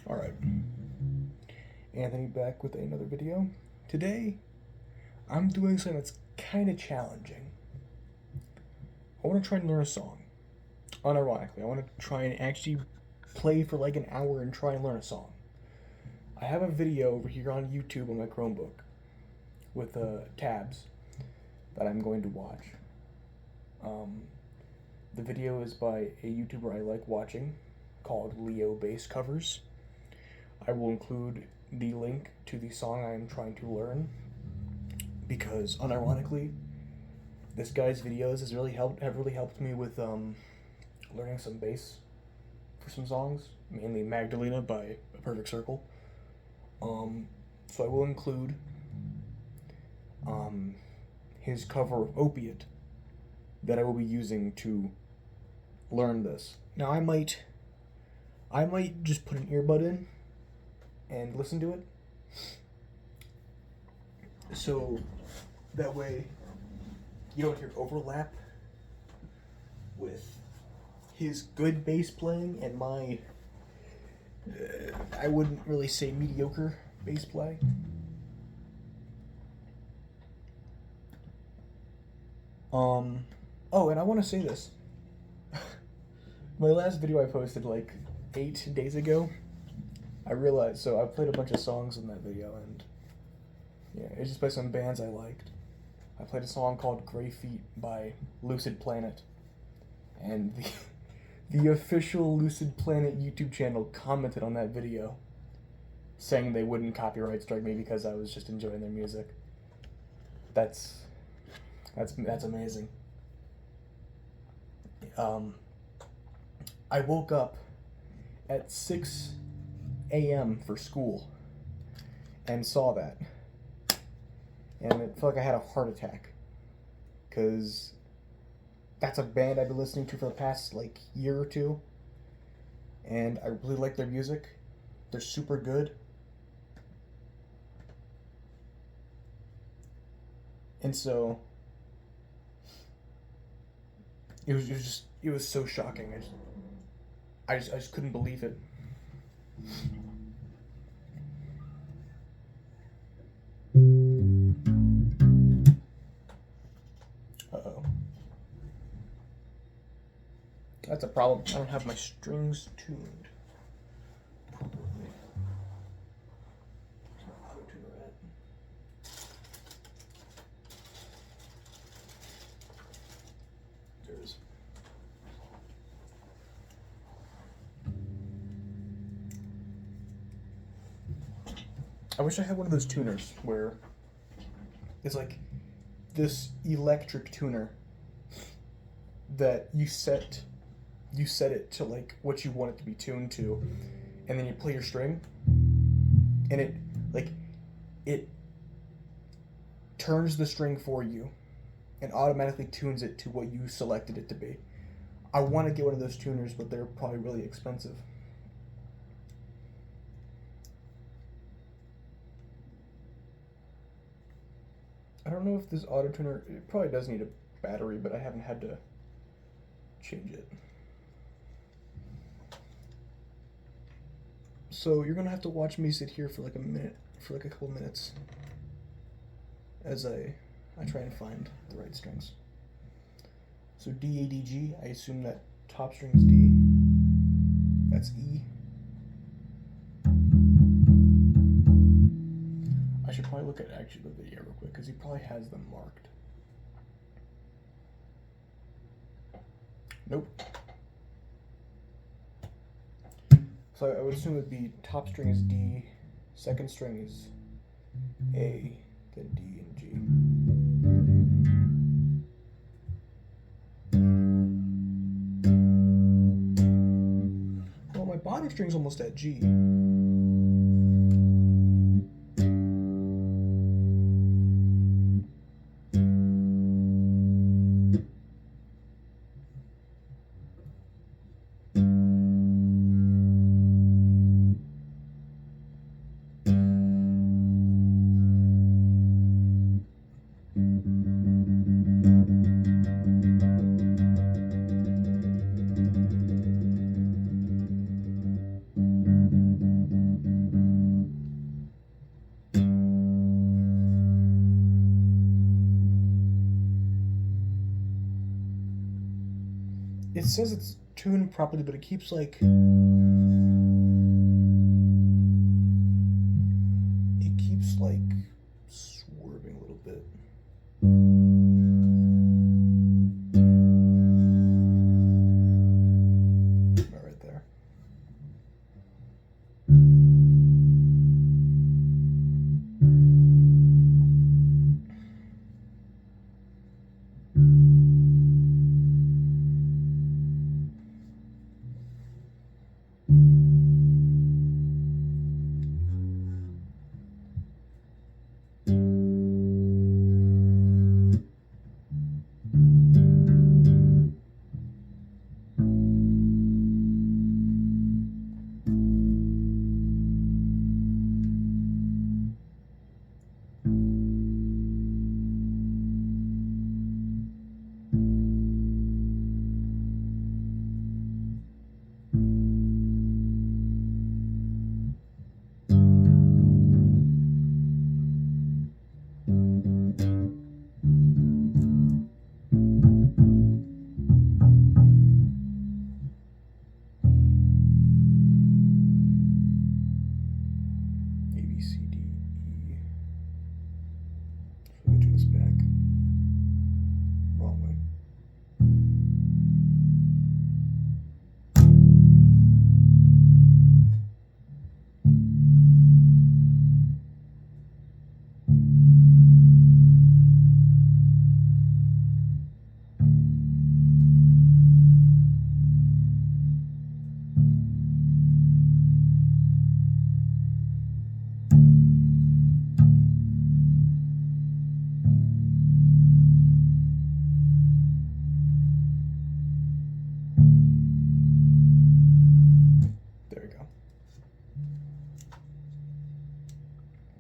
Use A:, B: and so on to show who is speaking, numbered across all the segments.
A: Alright, Anthony back with another video. Today, I'm doing something that's kind of challenging. I want to try and learn a song. Unironically, I want to try and actually play for like an hour and try and learn a song. I have a video over here on YouTube on my Chromebook with tabs that I'm going to watch. The video is by a YouTuber I like watching called Leo Bass Covers. I will include the link to the song I am trying to learn because, unironically, this guy's videos have really helped me with learning some bass for some songs, mainly Magdalena by A Perfect Circle. So I will include his cover of Opiate that I will be using to learn this. Now I might just put an earbud in and listen to it, so that way you don't hear overlap with his good bass playing and my I wouldn't really say mediocre bass play. Oh, and I want to say this. My last video I posted like 8 days ago, I realized, so I played a bunch of songs in that video, and yeah, it's just by some bands I liked. I played a song called Gray Feet by Lucid Planet, and the official Lucid Planet YouTube channel commented on that video, saying they wouldn't copyright strike me because I was just enjoying their music. That's amazing. I woke up at 6 a.m. for school and saw that, and it felt like I had a heart attack because that's a band I've been listening to for the past like year or two, and I really like their music. They're super good, and so it was so shocking. I just couldn't believe it. Uh-oh. That's a problem. I don't have my strings tuned properly. Where's my auto tuner at? There it is. I wish I had one of those tuners where it's like this electric tuner that you set it to like what you want it to be tuned to, and then you play your string, and it turns the string for you and automatically tunes it to what you selected it to be. I want to get one of those tuners, but they're probably really expensive. I don't know if this auto tuner, it probably does need a battery, but I haven't had to change it. So you're gonna have to watch me sit here for like a couple minutes as I try and find the right strings. So D, A, D, G, I assume that top string is D, that's E. I should probably look at actually the video real quick because he probably has them marked. Nope. So I would assume it would be top string is D, second string is A, then D and G. Well, my bottom string's almost at G. it says it's tuned properly, but it keeps like swerving a little bit. Right there.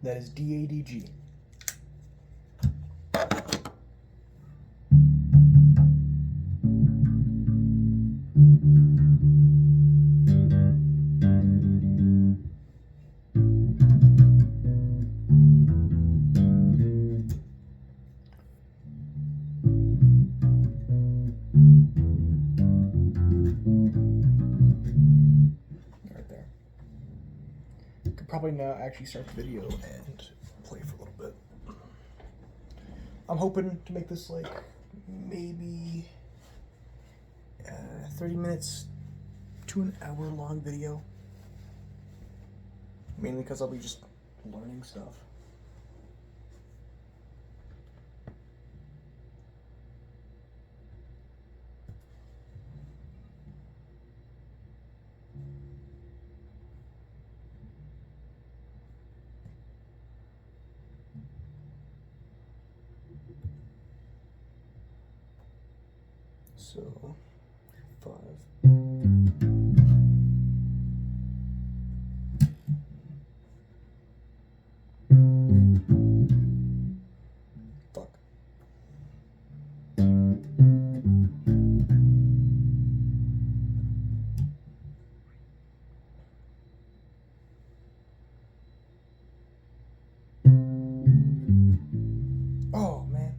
A: That is DADG. Right there. Could probably now actually start the video and play for a little bit. I'm hoping to make this like maybe 30 minutes to an hour long video. Mainly because I'll be just learning stuff. So, 5. Fuck. Oh, man.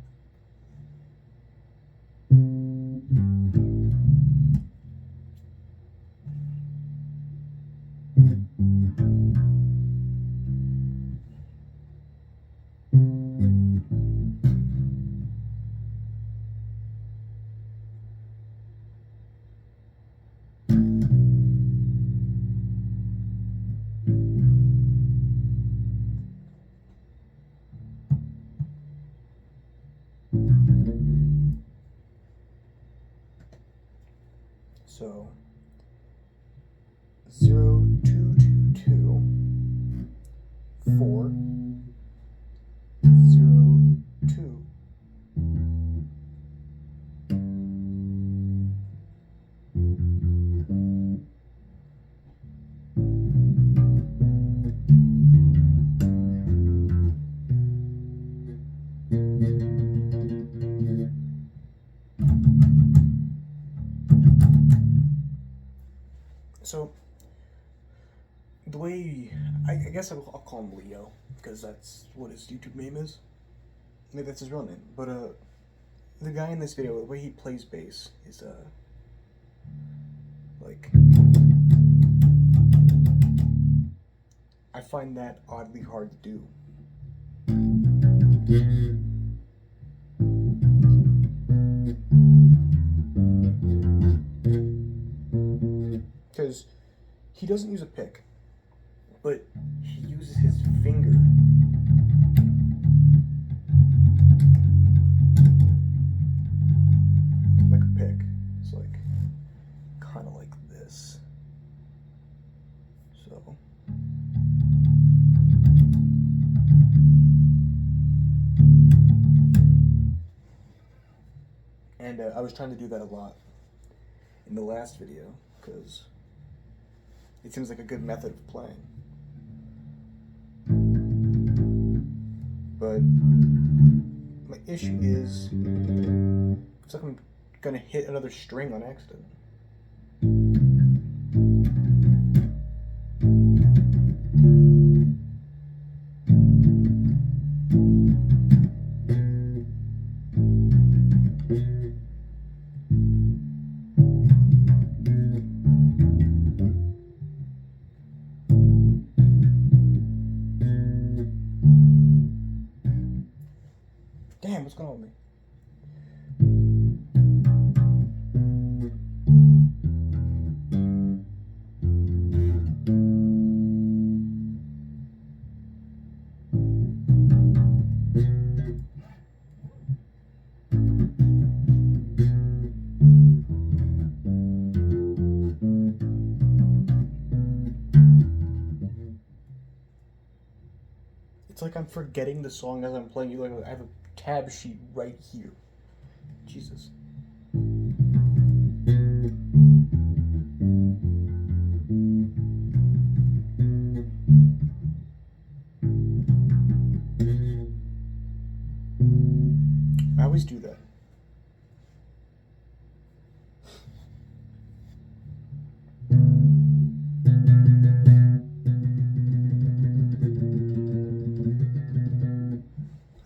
A: So 0222 4 02. So, the way, I guess I'll call him Leo, because that's what his YouTube name is. Maybe that's his real name. But, the guy in this video, the way he plays bass is, Like, I find that oddly hard to do. Because he doesn't use a pick, but he uses his finger. Like a pick. It's like, kind of like this. So. And I was trying to do that a lot in the last video, because it seems like a good method of playing. But my issue is, it's like I'm gonna hit another string on accident. Damn, what's going on with me? It's like I'm forgetting the song as I'm playing it. Like I have a tab sheet right here. Jesus. I always do that.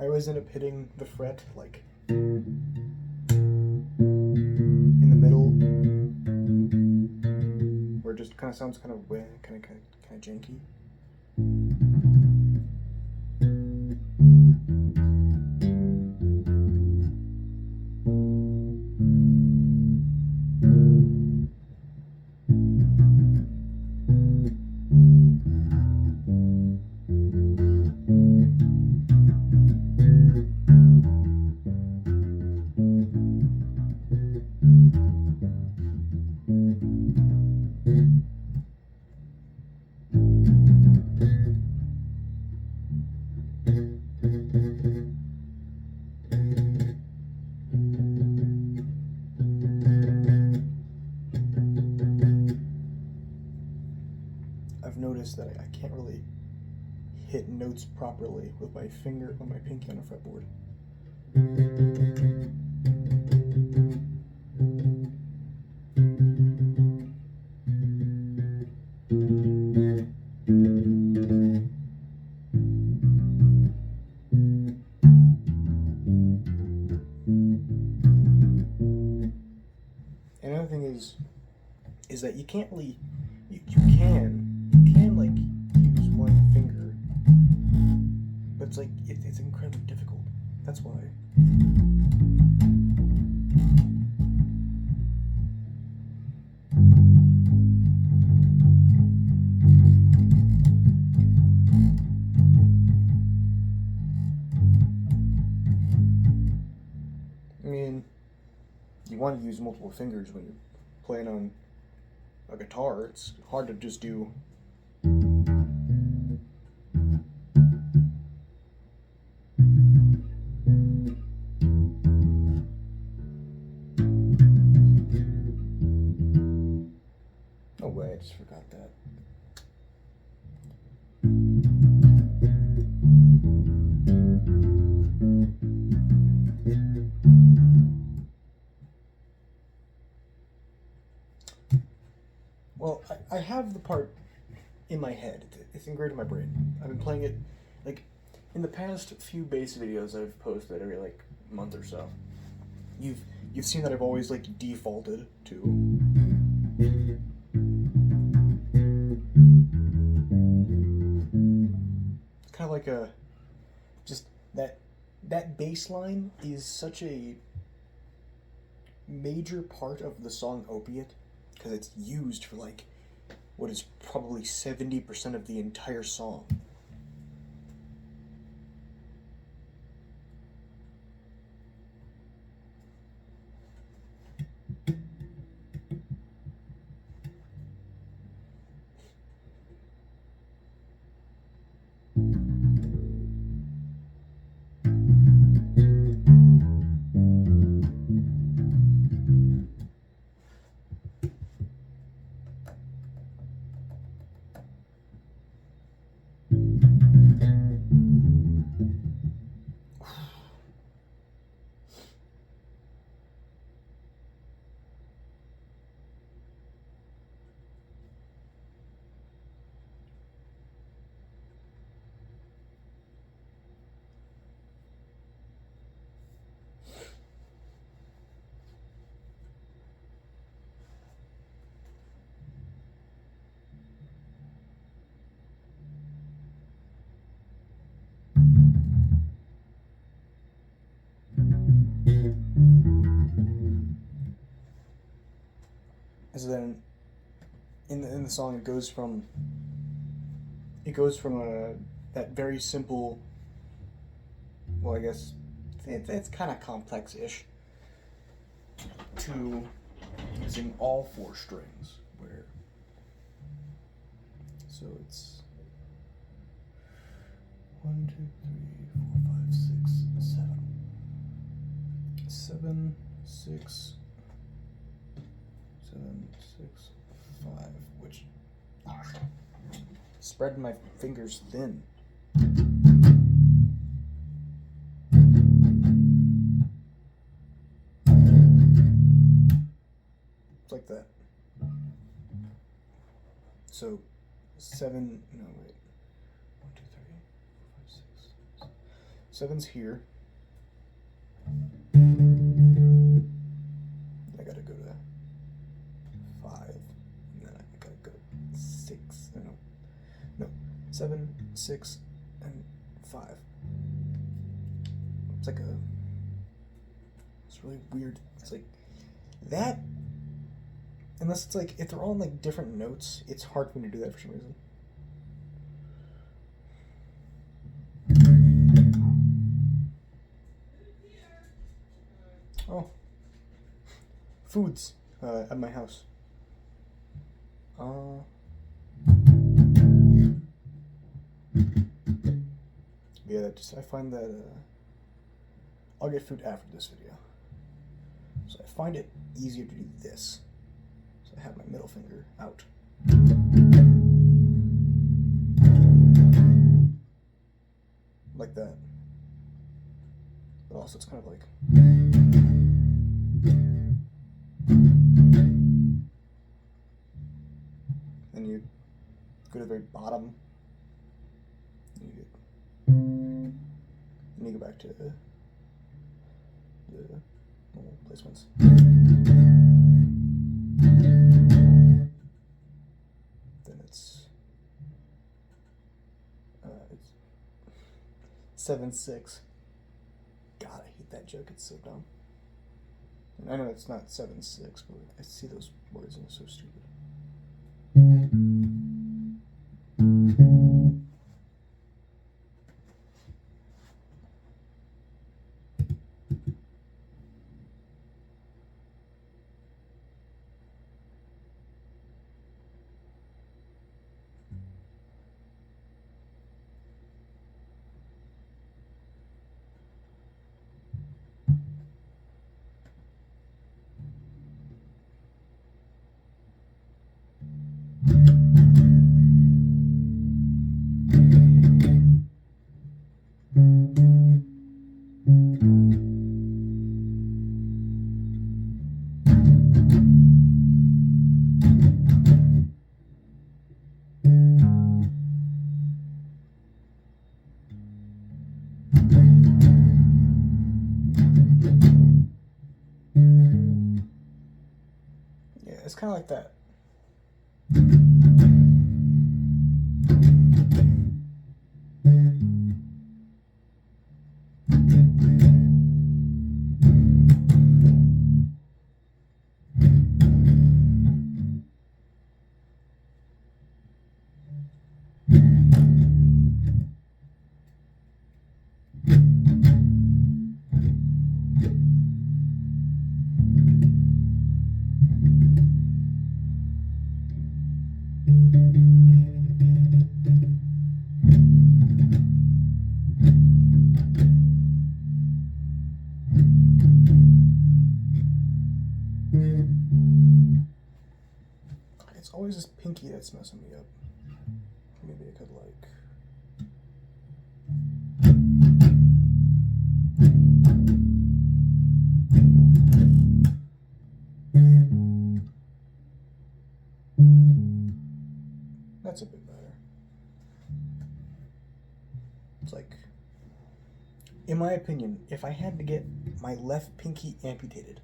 A: I always end up hitting the fret like in the middle, where it just kind of sounds kind of janky. I've noticed that I can't really hit notes properly with my finger on my pinky on a fretboard. Another thing is that you can't really, you can like use one finger, but it's like it's incredibly difficult. That's why. I mean, you want to use multiple fingers when you're playing on a guitar. It's hard to just do. No way, I just forgot that. Well, I have the part in my head. It's ingrained in my brain. I've been playing it, like, in the past few bass videos I've posted every, like, month or so. You've seen that I've always, like, defaulted to like just that bass line is such a major part of the song Opiate, because it's used for like what is probably 70% of the entire song. So then, in the song, it goes from that very simple. Well, I guess it's kind of complex-ish. To using all 4 strings, where so it's 1, 2, 3, 4, 5, 6, 7, 6. 7, 6, 5, which spread my fingers thin. It's like that. So 7, no wait, 1, 2, 3, 4, 5, 6. 7's here. I gotta go to 5, and then I gotta go 6. No, 7, 6, and 5. It's like it's really weird. It's like that. Unless it's like, if they're all in like different notes, it's hard for me to do that for some reason. Oh. Foods at my house. Yeah, I find that I'll get food after this video. So I find it easier to do this. So I have my middle finger out. Like that. But also it's kind of like... Then you go to the very bottom. And you go back to the normal placements. Then it's 7-6. God, I hate that joke. It's so dumb. And I know it's not 7-6, but I see those words and it's so stupid. It's kind of like that. it's messing me up. Maybe I could like. That's a bit better. It's like, in my opinion, if I had to get my left pinky amputated,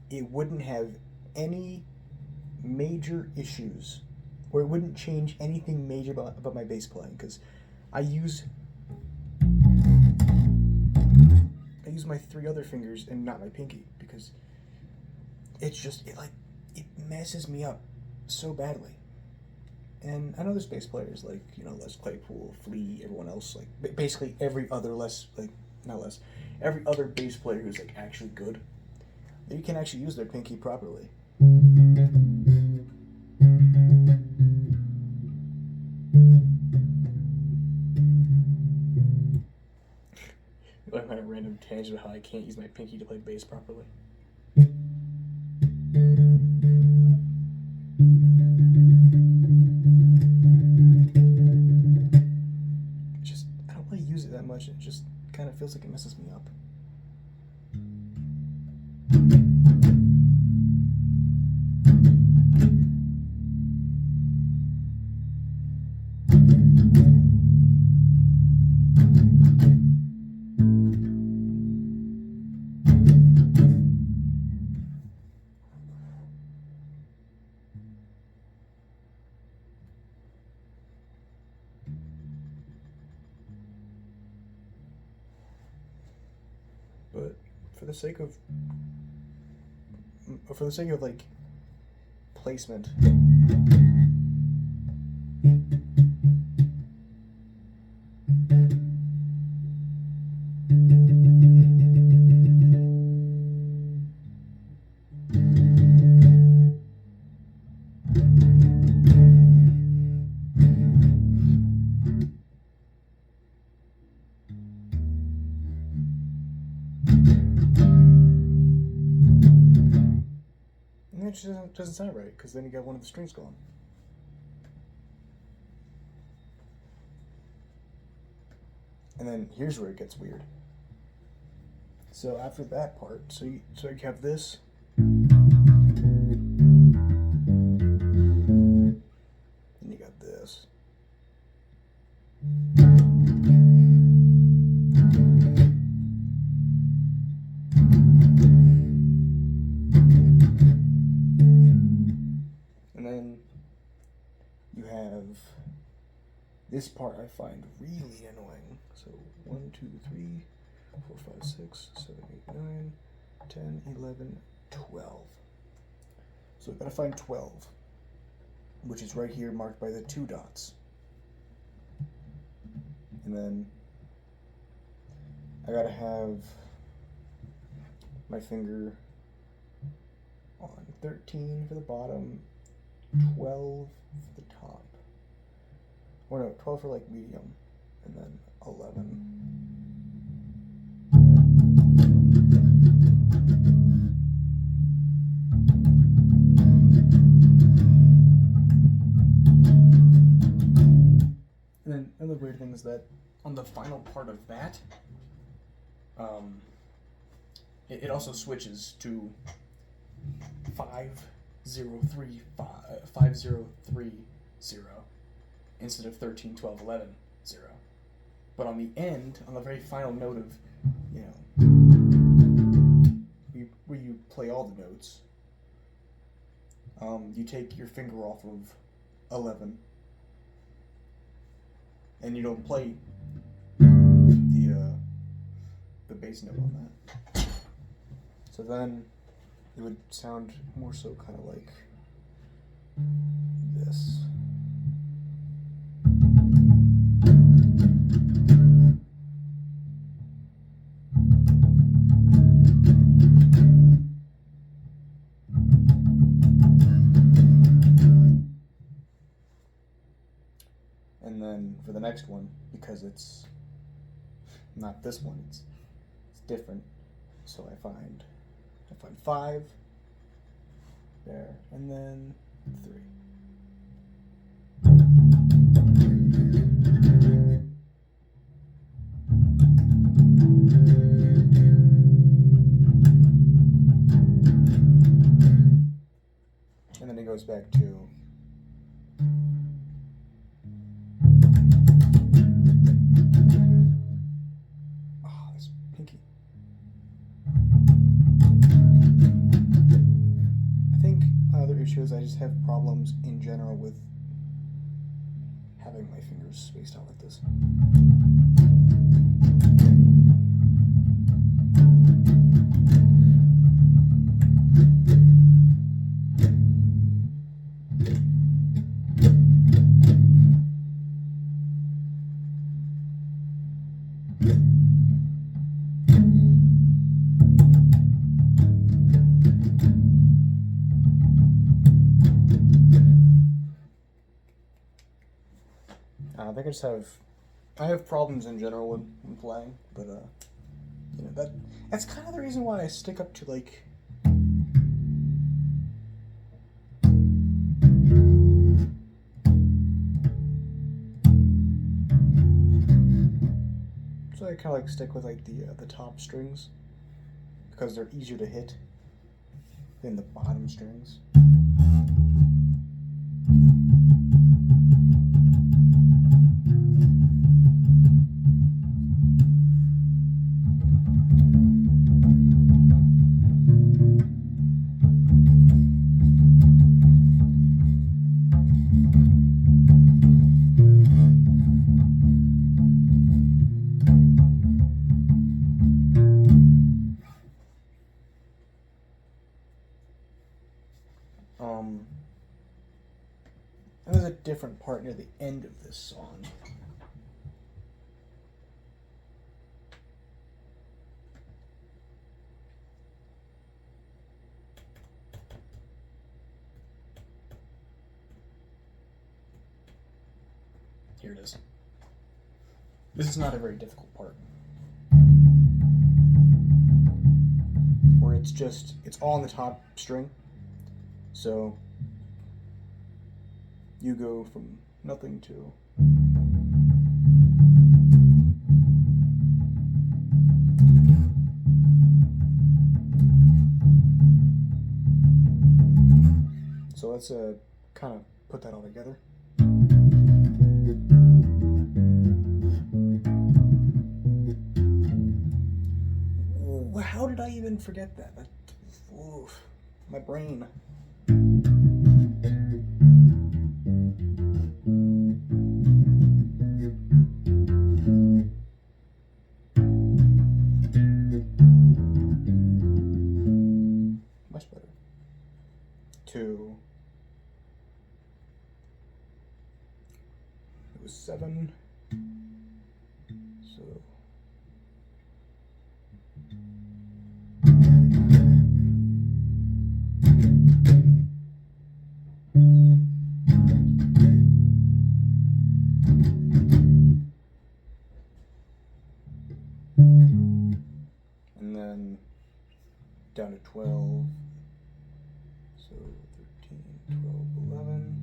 A: it wouldn't have any major issues, or it wouldn't change anything major about my bass playing, because I use my 3 other fingers and not my pinky, because it's just it messes me up so badly. And I know there's bass players like, you know, Les Claypool, Flea, everyone else, like basically every other every other bass player who's like actually good, they can actually use their pinky properly. Like my random tangent of how I can't use my pinky to play bass properly. Just, I don't really use it that much. It just kind of feels like it messes me up. But for the sake of like placement, it just doesn't sound right, because then you got one of the strings gone. And then here's where it gets weird. So after that part, so you have this. Then you got this. And then you have this part I find really annoying. So 1, 2, 3, 4, 5, 6, 7, 8, 9, 10, 11, 12. So I've got to find 12, which is right here marked by the 2 dots. And then I gotta have my finger on 13 for the bottom, 12 for the top. Or no, 12 for like medium, and then 11. And then another weird thing is that on the final part of that, it also switches to 5030 instead of 13, 12, 11, 0. But on the end, on the very final note of, you know, where you play all the notes, you take your finger off of 11, and you don't play the bass note on that. So then it would sound more so kind of like this. And then for the next one, because it's not this one, it's different. So I find 5 there, and then 3. back to this pinky. I think another issue is I just have problems in general with having my fingers spaced out like this. I think I have problems in general when playing, but you know, that's kind of the reason why I stick up to like so I kind of like stick with like the top strings because they're easier to hit than the bottom strings. And there's a different part near the end of this song. Here it is. This is not a very difficult part. Where it's all on the top string. So you go from nothing to so let's kind of put that all together. Ooh, how did I even forget that? Oof, my brain. Much better. 2. It was 7. So. And then down to 12. So 13, 12, 11.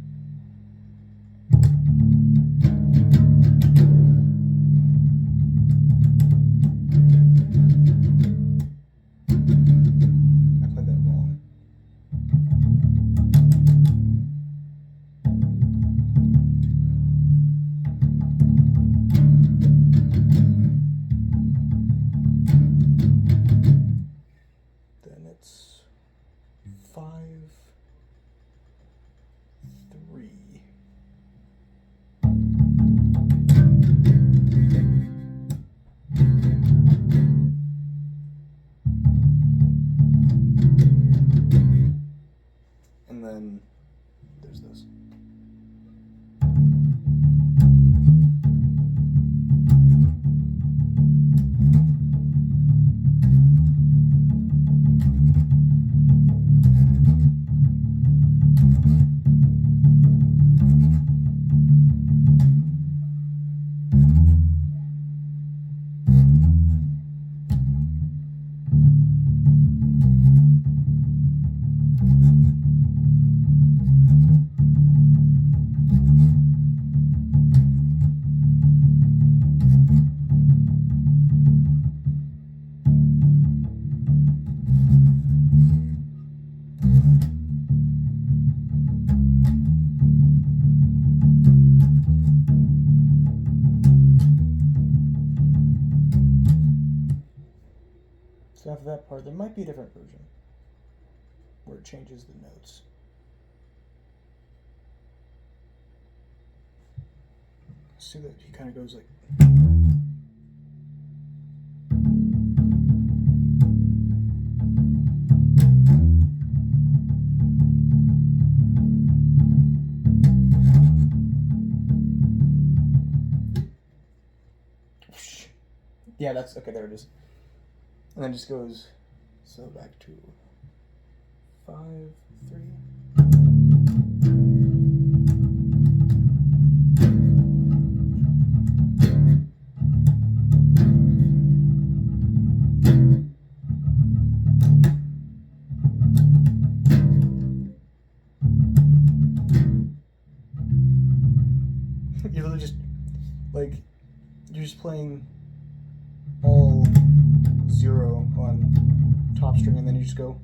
A: that part. There might be a different version where it changes the notes. See that he kind of goes like. Yeah, that's okay. There it is. And then just goes, so back to 5, 3. You're literally just like you're just playing all 0 on top string, and then you just go.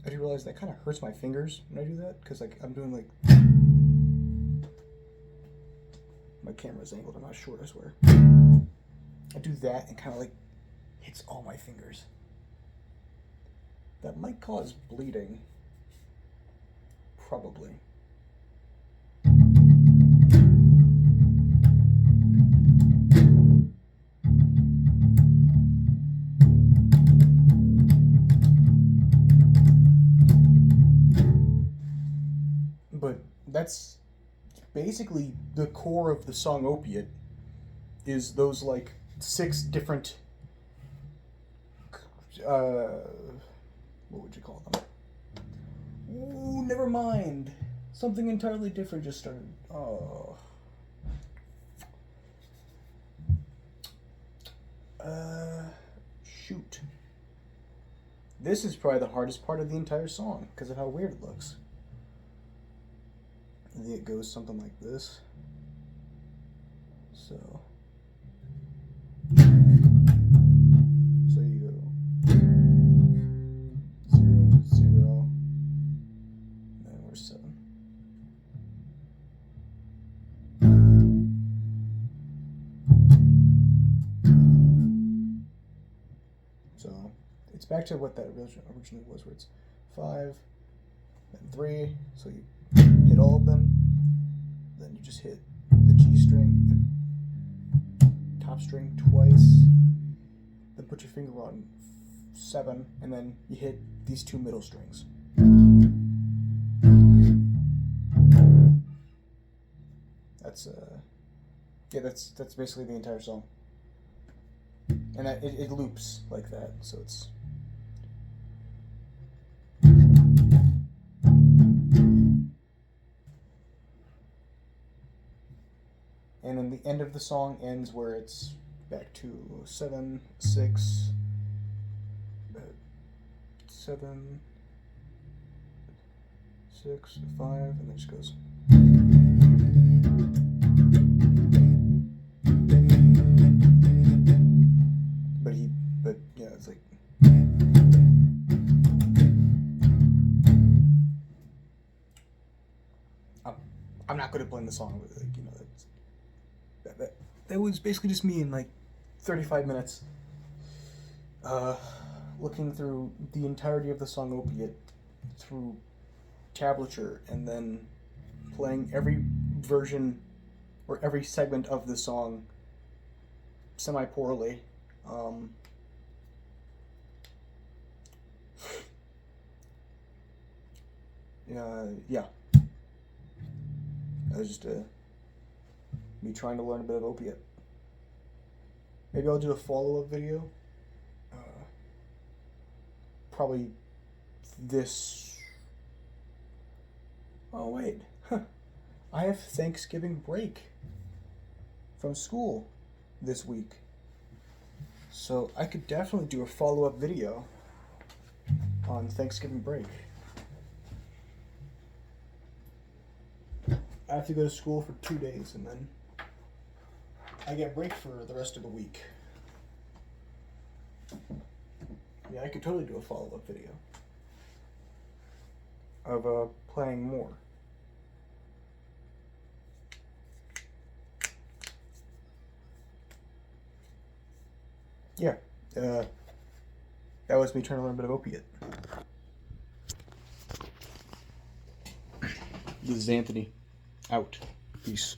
A: I do realize that kind of hurts my fingers when I do that, because like I'm doing like my camera's angled. I'm not short, I swear. I do that and kind of like hits all my fingers. That might cause bleeding. Probably. But that's basically the core of the song Opiate, is those like 6 different what would you call them? Ooh, never mind. Something entirely different just started. Oh. Shoot. This is probably the hardest part of the entire song because of how weird it looks. I think it goes something like this. So you go 0, 0, and then we're 7. So it's back to what that originally was, where it's 5, then 3. So you hit all of them, then you just hit the G string, top string twice, then put your finger on 7, and then you hit these 2 middle strings. That's that's basically the entire song, and it loops like that, so it's. And then the end of the song ends where it's back to 7, 6, 7, 6, 5, and then it just goes. But yeah, it's like. I'm not good at playing the song, but like, you know, that was basically just me in like 35 minutes looking through the entirety of the song Opiate through tablature, and then playing every version or every segment of the song semi-poorly. Yeah. That was just me trying to learn a bit of Opiate. Maybe I'll do a follow-up video. Probably this. Oh wait, I have Thanksgiving break from school this week, so I could definitely do a follow-up video on Thanksgiving break. I have to go to school for 2 days, and then I get break for the rest of the week. Yeah, I could totally do a follow-up video of playing more. yeah, that was me trying to learn a bit of opiate. This is Anthony. Out. Peace.